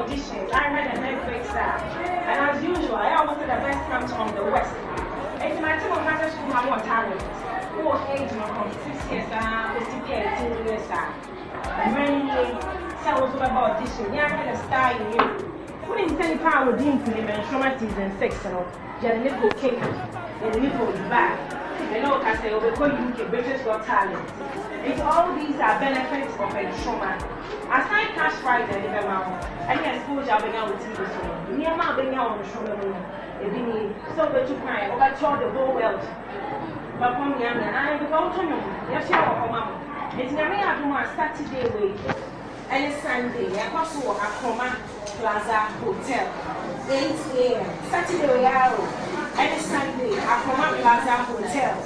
auditions. I read a Netflix and as usual, I almost said the best comes from the West. It's my team of matters who have more talent. Who was age from 6 years, 50 years, many tell us about audition. Yeah, I had a star in you. Who didn't tell you power with him and trauma season 6 and you had a little cake, and a little back. You know, I say, because you British got talent. It's all these are benefits of a trauma. Aside cash prize and the amount, and yes, schools are beginning with TV. So, near my being on the trauma, so that you cry over the whole world. But from young and I go to you, yes, your mama. It's never a Saturday way. And it's Sunday, I pass to Akoma Plaza Hotel, 8 a.m. Saturday, and it's Sunday, Akoma Plaza Hotel,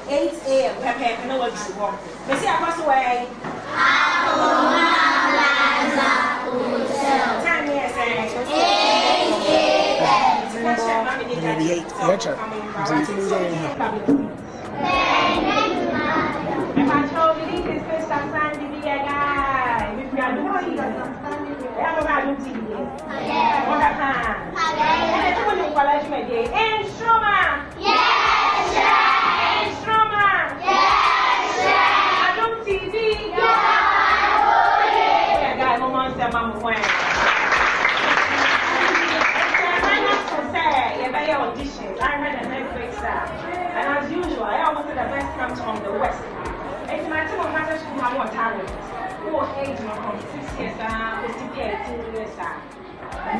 8 a.m. Pepe, no one to walk. But see, I pass away. Akoma Plaza Hotel. Time yes, 8 a.m. If I told you this is Mr. Sandy, be a guy. If you are doing it, I don't see you. What a time. And it's when you college me, instrument. Yes, sir. Instrument. Yes, sir. I don't see you. Yeah, guy, no one said, Mama, when. Auditions. I read a Netflix and as usual, I almost said the best comes from the West. It's my team of matters who have more talent. Who was age from 6 years, 50 years,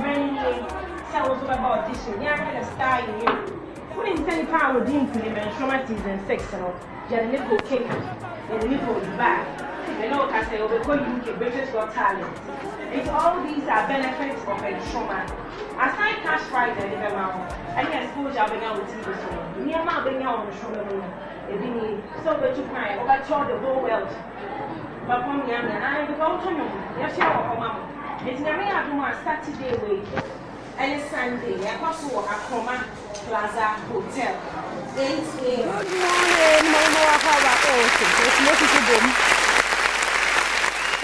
many tell us about audition. Yeah, I had a star in you. Who didn't tell you power with him and trauma season 6 and you had a little cake, and a little back. You know, I say, because you British got talent. It's all these are benefits of a trauma. Aside cash prize and the amount, and yes, schools are beginning with TV. So, near my being on the trauma, so that you cry over the whole world. But from young and I go to you, yes, your mama. It's never a Saturday way, and it's Sunday, I pass to Akoma Plaza Hotel, 8 a.m. Good morning, Mama.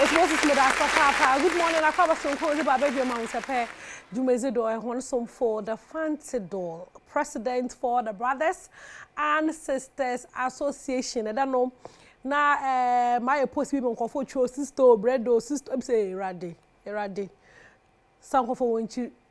It's Moses Papa. Good morning, I cover some calls about Badwam Ahosepe. Jumezido, I want some for the Fancy Doll, President for the Brothers and Sisters Association. I don't know. Now, my post people for sister, bread, or sister, I'm saying, Erade. Some for one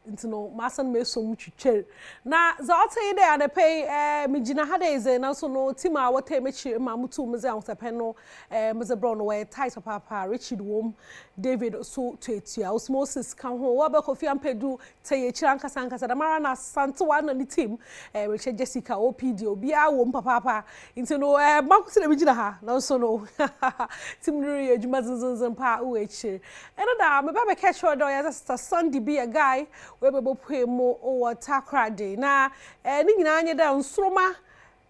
into no masan me so much chill. Now, the outside there and they pay Mijina Hades and also no Tima what take me Mamutu Mizan Sapeno, Mr. Brown away, Ties of Papa, Richard Wom, David so to it. Osmosis come home, Wabako and Pedu, Tay Chanka Sanka, Samarana, Santa one and the team, Richard Jessica, OPD, Obia, Wom Papa, into no Marcus and Mijina, no so no Tim Louis, Jumazans and Pa UH. And my baby catch her door as a Sunday be a guy. We be pay more over Takra Day. Na ni nyina da nsroma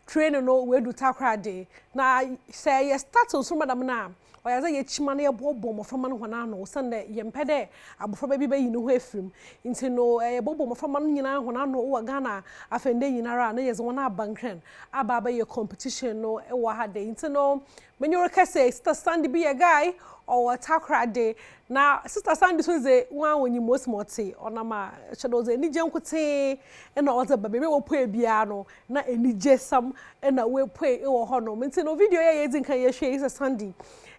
train no we do Takra Day. Na say ye start nsroma dam na. O ya say ye chima na ye bobo mo fama no hona no sande ye mpede abofra bi yi no ho afrim. Nti no ye bobo mo fama no nyina hona no wo Ghana afende nyinara na ye zo na abankran aba ba ye competition no e wa ha day. Nti no menyo rekase Sister Sandy be a guy or Takra Day. Now, Sister Sandy says, one when you most morty on a ma shadows any junkote and all the baby will pay piano, not any jessam, and I will pay or honor. Mintin no video is in Kaya a Sandy,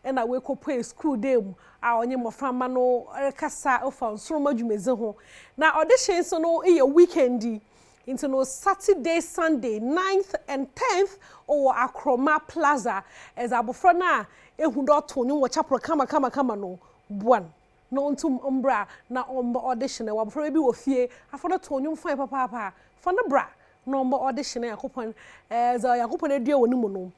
and I will pay school them. Our name of Framano, Casa of Sroma Jumezo. Now, audition so no a weekendy into no Saturday, Sunday, 9th and 10th or Akroma Plaza as Abofrana, a who not to know what chapel kama no. One, no to umbra, na audition, a wabra be with fear. I found a tone fine papa, found a bra, no audition, a coupon as I open a deal with Numuno.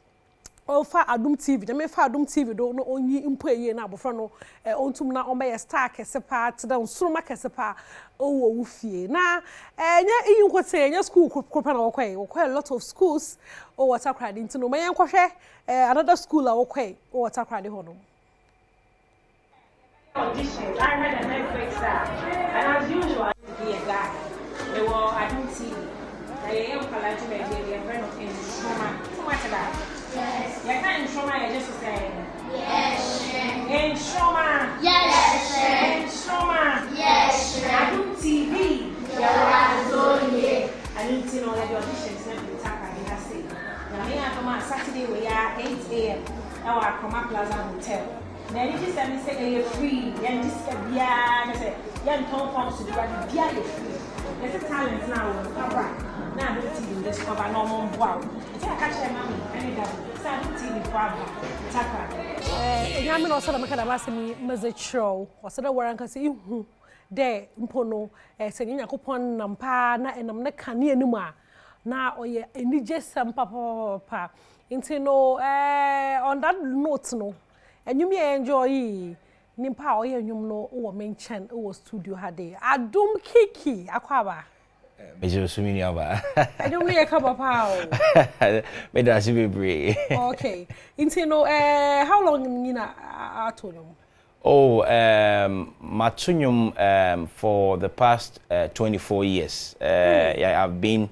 Ofa Adom TV, the me fa Adom TV do no onyi mpo eye na abofra no ontum na omeye star kese pa te da nsroma kese pa owo wo fie na enya iyi nkote enya school kropa na wokwe a lot of schools o water crowd into no mayen kwhwe another school a wokwe o water crowd ho no auditions. I read a Netflix star, and as usual, I to be a guy. They were Adom TV. They are college they are friend of Instroma. So much of that. Yes. You can't Instroma, you just saying. Yes. Instroma. Yes. Instroma. Yes. Adom TV. I need to know that the auditions never be taken. They have said. Now, me and Thomas Saturday we are 8 a.m. Now our Coma Plaza Hotel. Then it just say you're free. Then just say young Tom Fox to do that. You're free. There's a talent now. Now don't TV discover normal wow. It's a catch them mommy. I need that. Start TV problem. Taka. Nyame no so da maka da basemi message show. Wasa da waran ka se ihu de mpono se nyakopon nampa na enam na kane anim a na oye enije sem papa. Nti no on that note no enyum ye enjoy nimpa oye enyum no wo menchen wo studio hade Adom Kiki akwaba Mejo sumini aba enyum ye ka papa o me da si bebre okay nti no how long nyina atonyum matunyum for the past 24 years yeah, I've been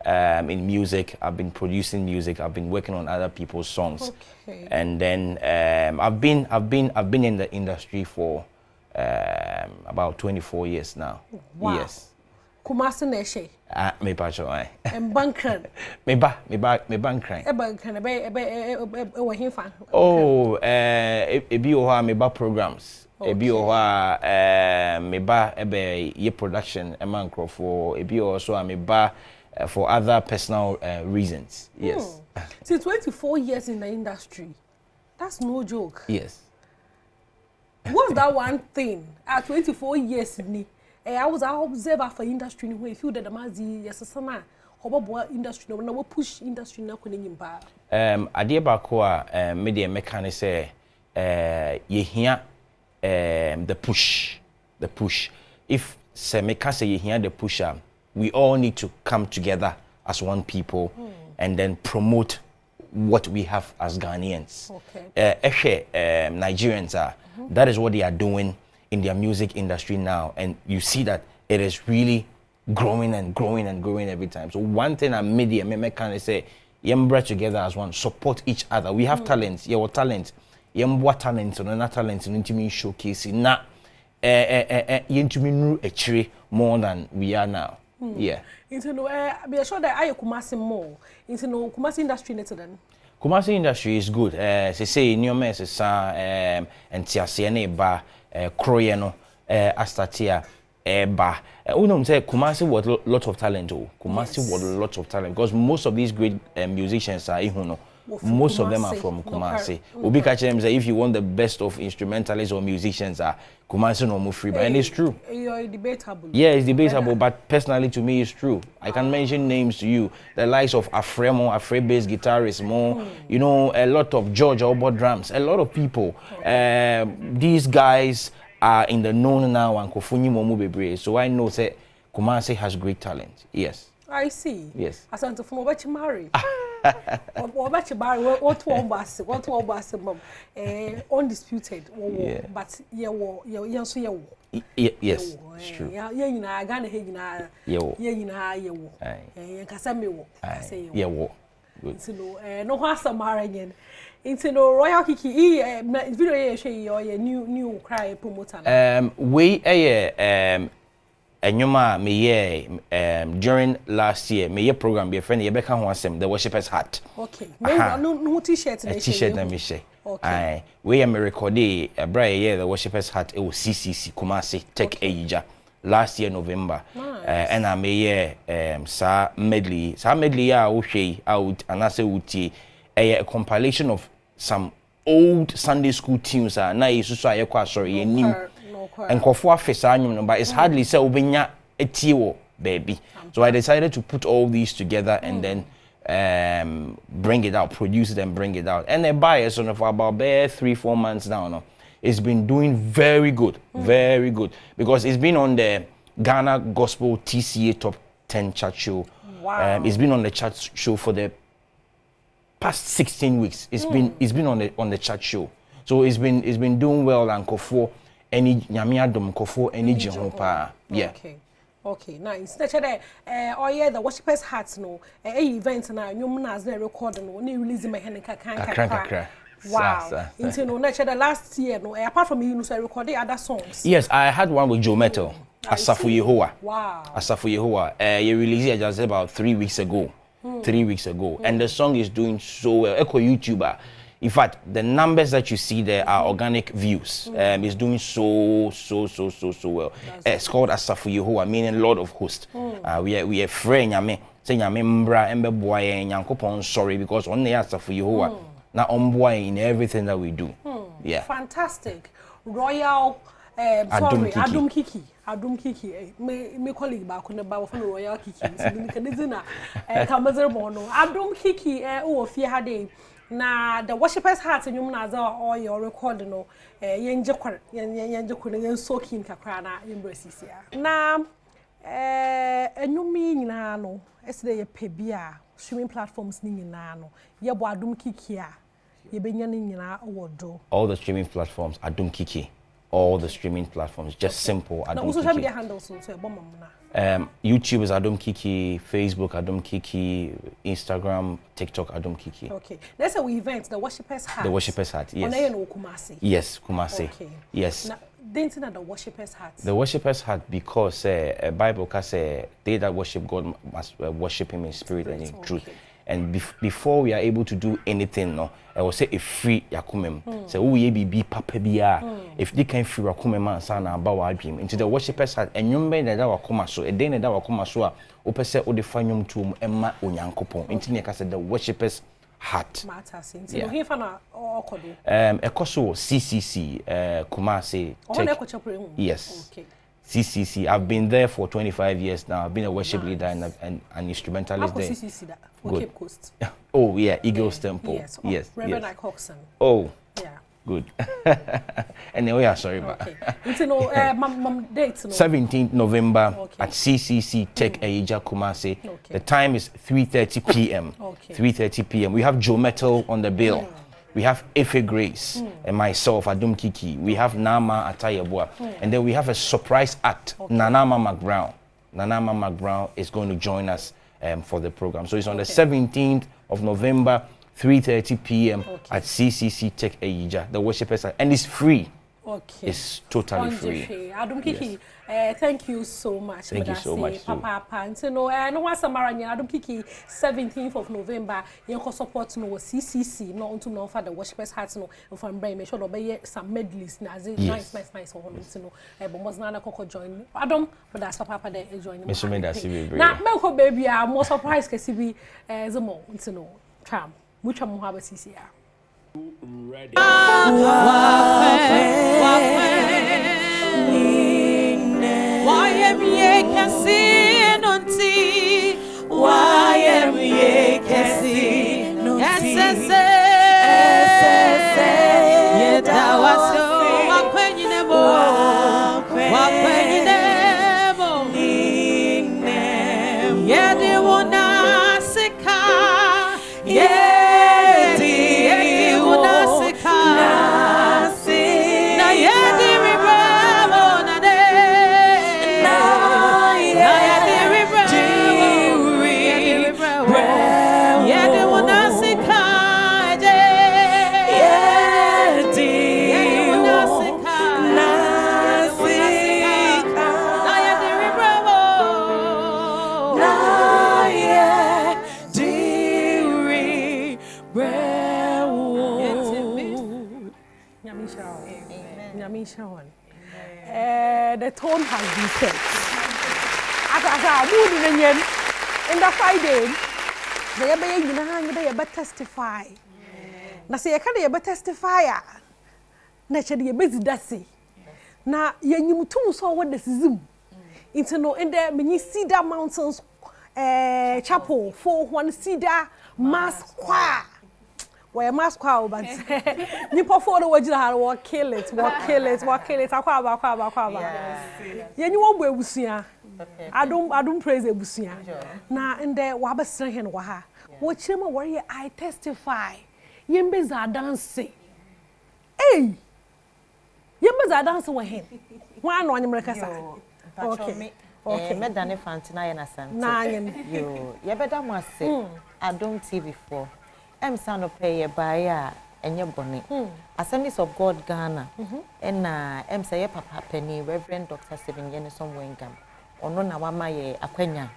in music, I've been producing music, I've been working on other people's songs. Okay. And then I've been in the industry for about 24 years now. Wow. Yes. Kumasi neshe. Me pacho ai. Mbankran. Me bankran. Bankran we hinfa. Oh, ebi oha me ba programs. Ebi oha me ba ebe ye production e man crofo ebi also me ba for other personal reasons. Yes. Since 24 years in the industry, that's no joke. Yes. What's that one thing at 24 years ni? I was an observer for industry where you feel that the mazi yes sana hobo industry no we push industry na ko nyimba. Ade ba ko a me de meka say ye hia the push. If se meka say ye hia the pusher, we all need to come together as one people and then promote what we have as Ghanaians. Okay. Nigerians are. That is what they are doing in their music industry now. And you see that it is really growing and growing and growing every time. So one thing I'm media, me kind of say, yembra together as one, support each other. We have talents, your talent. Yembwa talent, no na talent, no intimi showcase, na yentimi a tree more than we are now. Yeah. Into no be sure that I Kumasi more. Into no Kumasi industry next then. Kumasi industry is good. Say new mess sa and tiase na ba kroye no astatia ba. Unom say Kumasi was a lot of talent oh. Kumasi was a lot of talent because most of these great musicians are ihuno. Most of them are from Kumasi. Obi catch them say if you want the best of instrumentalists or musicians are Kumasi no more free, but and it's true. You're debatable. Yeah, it's debatable, but personally to me it's true. I can mention names to you, the likes of Afremo, Afre-based guitarist, more, you know, a lot of George Obo drums, a lot of people. These guys are in the known now and Kofuni Momu Bebre, so I know say Kumasi has great talent. Yes. I see. Yes. Asante from what you marry. What you marry? What one bus? What one bus? Undisputed. But yeah, so yeah. Yes. It's true. Yeah, you know, I gonna hear you know. Yeah, you know, you. Kasame wo. Yeah, wo. Good. No what's the marrying? Into no Royal Kiki. Video you show your new cry promoter. We Enyoma me during last year me program be friend ye beka ho asem the worshipers hat. Okay. No t-shirt na t-shirt na me share. Okay. We me record e bra ye the worshipers hat e wo CCC Kumasi Tech Ejija last year November. And I me sa medley ya wo hwe out anase wuti a compilation of some old Sunday school tunes na yesusu ayekwa sorry ye new and kofo afesa anyum but it's hardly say obenya etiwo baby. So I decided to put all these together and then bring it out, produce it and bring it out. And the buyers on for about 3-4 months now, no, it's been doing very good, very good, because it's been on the Ghana Gospel TCA Top 10 chart show. Wow. It's been on the chart show for the past 16 weeks. It's been on the chart show. So it's been doing well and kofo any nyame adom kofo any jehopa. Yeah. Okay, nice. That's the the worshipers hats no event na nyum na as record no ni release my henika kan. Wow. Into no the last year no apart from you so recorded other songs. Yes, I had one with Joe Metal. Asafu Yehowa. Wow. Asafu Yehowa. You released it just about 3 weeks ago. 3 weeks ago. And the song is doing so well. Echo YouTuber. In fact, the numbers that you see there are organic views. It's doing so well. It's called Asafu Yehowa, meaning Lord of Hosts. We are friend nyame. Say nyame mbra embe boye nyankopon sorry because on the Asafu Yehowa na omboy in everything that we do. Yeah. Fantastic. Royal Adom Kiki. Me colleague back on the bar from Royal Kiki. Adom Kiki o fi hade na the worshipers heart and you na za all your recording no yenje soaking kakra na embrace sia na enumi nyina no esde ye pebia streaming platforms ni nyina no ye bo Adom Kiki a ye benya ni nyina owodo all the streaming platforms Adom Kiki, all the streaming platforms, just simple Adom Kiki. Social media handles so YouTube is Adom Kiki, Facebook Adom Kiki, Instagram, TikTok Adom Kiki. Okay. Let's say we event the worshipers hat. The worshipers hat, yes. On Kumasi. Yes, Kumasi. Okay. Yes. Now, dancing at the worshipers hat. The worshipers hat because Bible says they that worship God must worship Him in spirit and in truth. And before we are able to do anything, no, I will say a free yakumem. So who ye be papa biya. If they can free yakumem and sana about our dream into the worshipers hat and you may that our coma so a day that our coma so opposite or the fanium to Emma Unyankopon. Into the worshipers hat. Yeah. A coso CCC Kumasi. Yes. Okay. CCC. I've been there for 25 years now. I've been a worship leader and an instrumentalist there. CCC that for Cape Coast. Oh yeah, Eagles Temple. Yes. Yes. Reverend Coxon. Oh. Yeah. Good. Anyway, sorry, okay. You know, date. 17th November at CCC Tech Eija Kumasi. Okay. The time is 3:30 p.m. Okay. 3:30 p.m. We have Joe Metal on the bill. We have Efe Grace and myself, Adom Kiki. We have Nama Atayabua. And then we have a surprise act, Nanama McBrown. Nanama McBrown is going to join us for the program. So it's on the 17th of November, 3:30 p.m. at CCC Tech Eija, the worshipers. And it's free. Okay. It's totally free. Adom Kiki, thank you so much. Thank you so much. Papa, so no one Samaranya, Adom Kiki, 17th of November, you can support no CCC, not unto no for the worshipers' hearts, no, from Brain, make sure to buy some medleys, nice, or no, but was not a cocoa join. Adom, but that's Papa there joining me. Now, Melko baby, I'm more surprised because he be as a mo, to know, tram, which I'm have a CCR. Ready. The tone has been set. In the Friday, they better testify. Now say, can you better testify? Naturally, you're busy, that's it. Now, you saw what this is. Into no, and there, when you see that mountains, chapel for one cedar mask choir. Where mask choir, but Nipo for the wajina will kill it, will kill it, will kill it. Aqua. You know where we see. I don't praise a busia. Now in there, Wabasrahan Waha. Watch him where I testify. Yembes are dancing. Hey! Yembes are dancing with him. One on America. Okay. Okay. Medane Fantina and Asante. Nine. You better must say, Adom TV4. Son of pay a buyer and your bonnet. Assemblies of God Ghana. And say Papa Penny, Reverend Dr. Stephen Yenison Wingam. Or no Nawama Aquenya.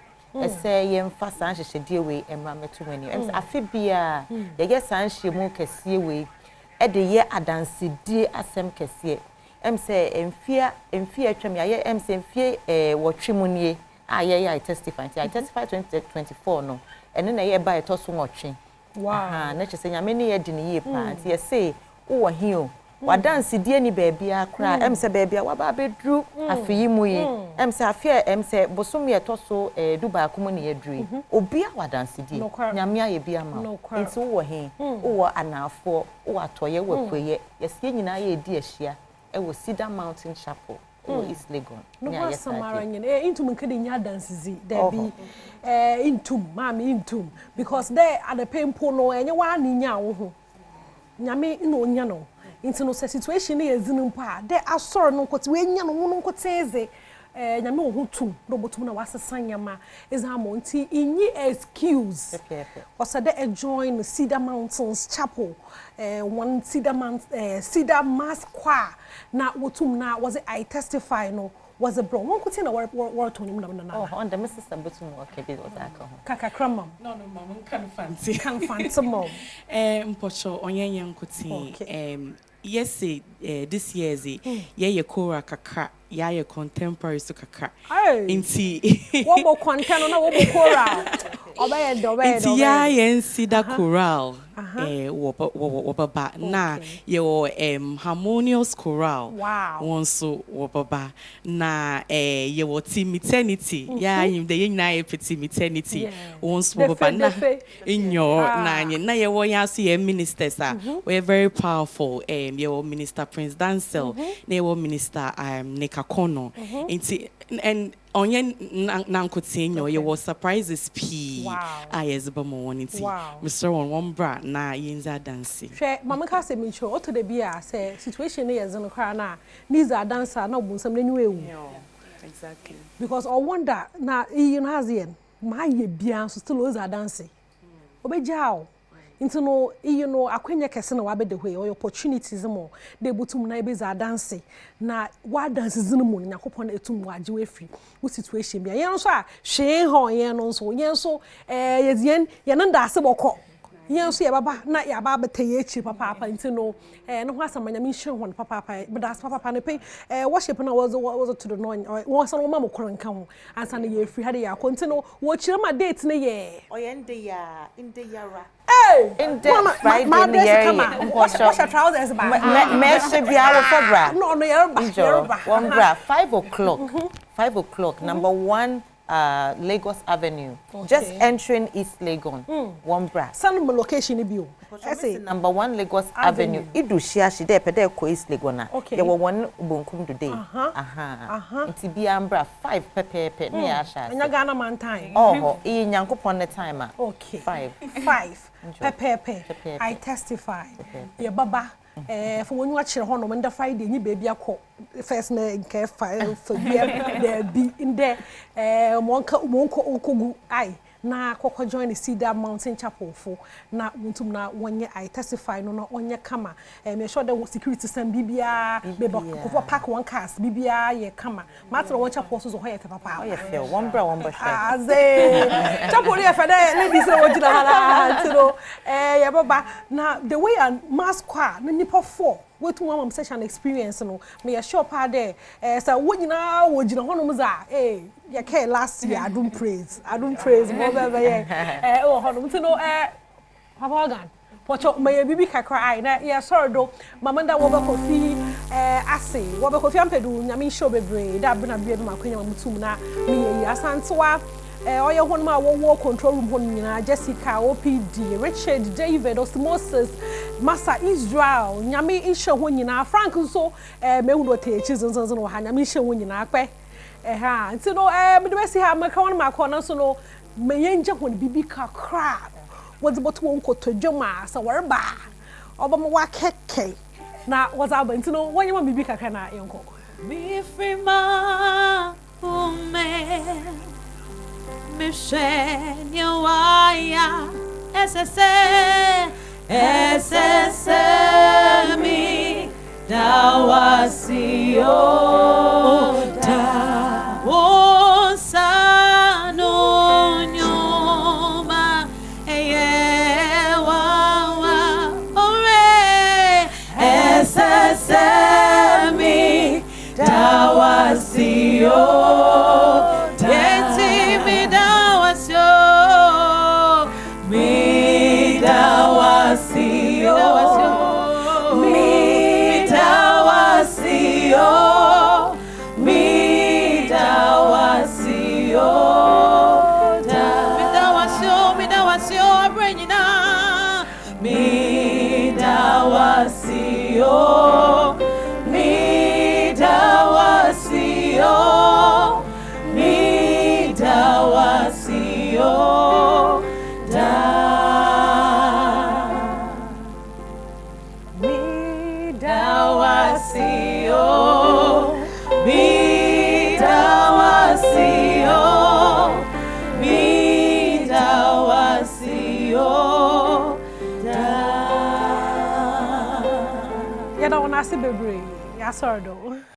Say yem fast and she deal with and ramme too many. I feel be a yes, and she won't see we at the year I dance dear Assem Cassie. Say in fear Tremia, say fear what Trimonier. I testify. I testify 2024 no. And then I hear by a toss watching. Wow. Nature saying many years in a year past. Yes, say, oh, here. What dance dear ni baby, I cry. Say baby, what baby drew a fee. Say, I fear, say, Bosumi a tosso, Duba Commonia dream. Oh, be our dance dear. No, Yamia be a man. No, it's over him. Oh, and now for, oh, a toy work with ye. Yes, yen I dear share. It was Cedar Mountain Chapel. East Legon. No, yes, Samara, into Munkadinya dances, there be into mammy into because there are the pain pono and you want in yaw. Yame no yano. Into no situation is in pa. There are sorrow no cots when you could say, Yamo who too, Robotuna was a sanyama is a monty in ye excuse. Was a day join Cedar Mountains Chapel, one Cedar Mass Choir. Now, what now was it? I testify no was a bro. One could say a word to him. Oh, on the Mrs. Sabutum or Kabi or Dako. Kaka Cramum. No, Mamma can't fancy. Can't fancy mom. Pocho on young could say, yes, this year's ye Kora Kaka, ya contemporary to Kaka. Inti. What more content on a Kora? Obey, yeah, Cedar Choral. Wobaba na your harmonious choral. Wow. Onso wobaba na your maternity. Yeah, you the na petit maternity. Once wobaba na in your na your yasi ministers are we're very powerful. Your minister Prince Dancel, your minister Nekakono. And onye nankotinyo ye was surprises p ayezba mo woniti Mr. One bra na yinza dance hwe mama ka se mi cho oto de bia say situation na yezo no kra na niza dancer na obunsam na nyu ewu exactly because I wonder na you know hazien ma ye bia so still oza dance obejao into no you know akwenya kese na wabede hwe or opportunities mo de butum na ebeza dance na wa dance zinu mu nyakopon etum waje we free wo situation bia yen so a hwe ho yen no so yen so yezien yen nda ase bokọ yen so ye baba na ya baba betaye chi papa into no no ho asamanya mi hwe ho papa but das papa ne pe worship na was to the no won so no ma mo kronka ho ansa na ye free ha de ya continue wo chire ma date ne ye oyende ya inde yara. Hey! In the Friday in the area. What's your trousers about? Messi Biara for bra. No, you're 1 bra. 5 o'clock. 5 o'clock. Number 1 Lagos Avenue. Just entering East Legon. 1 bra. Some location in I say number 1 Lagos Avenue. Idu shia she there pede ko East Legona. There were one bunkum today. It's Biambra 5 pepe near Asha. And Ghana man time. Oh, e nyankopon the timer. Okay. 5. Pepe. I testify. Ye baba. For when you watch your home on the Friday, you baby a call first name care file for there be in there. Monka Okugu. I na koko join the Cedar Mountain Chapel for na muntum na one year I testify no on your kama. Me sure the security send bibia bebo pack one cars bibia ye kama. Matter one chapel so hoye papa. Oh yeah, 1 bra 1 bra. Chapel here for there ladies what you know. Yeah baba na the way and mass choir na nipa 4 what one session experience no me a shop there so what you know what you know hono za ya care last year I don't praise more than oh hono to know papa organ what my bibi kakra ai na ya sorry do mama nda wo be kofi ase wo be kofi ampedu nyame show bebre da bna bia ma kwanya mutum na me yi asantewa oye hon ma wo control room hon nyina Jessica OPD Richard David Osmosis Massa Israel nyame ihye hon nyina Frank nso mehu do te echi zonzonzo no ha nyame ihye hon nyina akpe ha nti no me de si ha maka won ma kona so no meyenje hon bibi kakra wodi boto won kotodwoma sa worba obama wa keke na was aba nti no won yema bibi kakra na yenko me free ma Mishenya waya SSM mi dawasio da wosano nyoma eye wawa ore SSM mi dawasio Bebre, ya sordo.